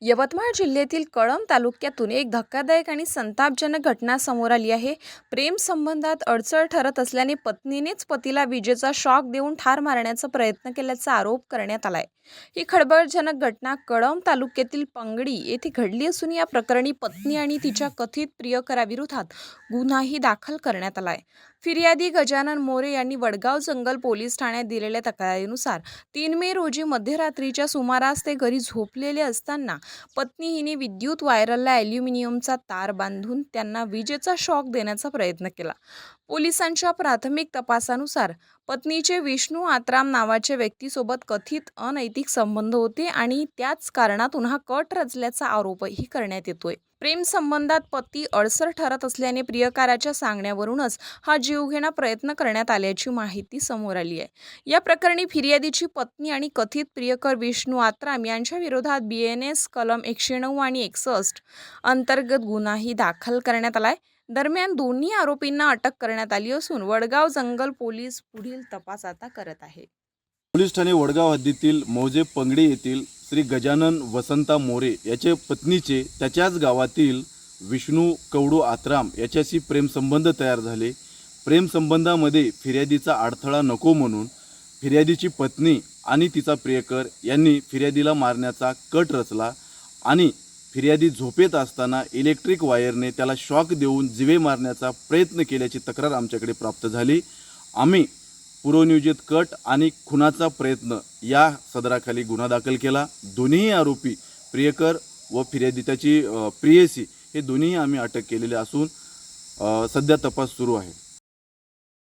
यवतमाळ जिल्ह्यातील कळंब तालुक्यातून एक धक्कादायक आणि संतापजनक घटना समोर आली आहे। प्रेम संबंधात अडचण ठरत असल्याने पत्नीनेच पतीला विजेचा शॉक देऊन ठार मारण्याचा प्रयत्न केल्याचा आरोप करण्यात आलाय। ही खळबळजनक घटना कळंब तालुक्यातील पंगडी येथे घडली असून या प्रकरणी पत्नी आणि तिच्या कथित प्रियकराविरोधात गुन्हाही दाखल करण्यात आलाय। फिर्यादी गजानन मोरे यांनी वडगाव जंगल पोलीस ठाण्यात दिलेल्या तक्रारीनुसार 3 मे रोजी मध्यरात्रीच्या सुमारास ते घरी झोपलेले असताना पत्नी हिने विद्युत वायरला ॲल्युमिनियमचा तार बांधून त्यांना विजेचा शॉक देण्याचा प्रयत्न केला। पोलिसांच्या प्राथमिक तपासानुसार पत्नीचे विष्णू आत्राम नावाच्या व्यक्तीसोबत कथित अनैतिक संबंध होते आणि त्याच कारणातून हा कट रचल्याचा आरोपही करण्यात येतोय। प्रेम संबंधात पती अडसर ठरत असल्याने प्रियकराच्या सांगण्यावरूनच हा जीवघेणा प्रयत्न करण्यात आल्याची माहिती समोर आली आहे। या प्रकरणी फिर्यादीची पत्नी आणि कथित प्रियकर विष्णू आत्राम यांच्या विरोधात BNS कलम 109 आणि 61 अंतर्गत गुन्हाही दाखल करण्यात आलाय। दरम्यान दोन्ही आरोपींना अटक करण्यात आली असून वडगाव जंगल पोलीस पुढील तपास आता करत आहे। पोलीस ठाणे वडगाव हद्दीतील मौजे पंगडी येथील श्री गजानन वसंता मोरे याचे पत्नीचे त्याच्याच गावातील विष्णू कवडू आत्राम याच्याशी प्रेमसंबंध तयार झाले। प्रेमसंबंधामध्ये फिर्यादीचा अडथळा नको म्हणून फिर्यादीची पत्नी आणि तिचा प्रियकर यांनी फिर्यादीला मारण्याचा कट रचला आणि फिर्यादी झोपेत असताना इलेक्ट्रिक वायरने त्याला शॉक देऊन जीवे मारण्याचा प्रयत्न केल्याची तक्रार आमच्याकडे प्राप्त झाली। आम्ही पूर्वनियोजित कट आणि खुनाचा प्रयत्न या सदराखाली गुन्हा दाखल केला। दोन्ही आरोपी प्रियकर व फिर्यादी त्याची प्रेयसी हे दोन्ही आम्ही अटक केलेले असून सध्या तपास सुरू आहे।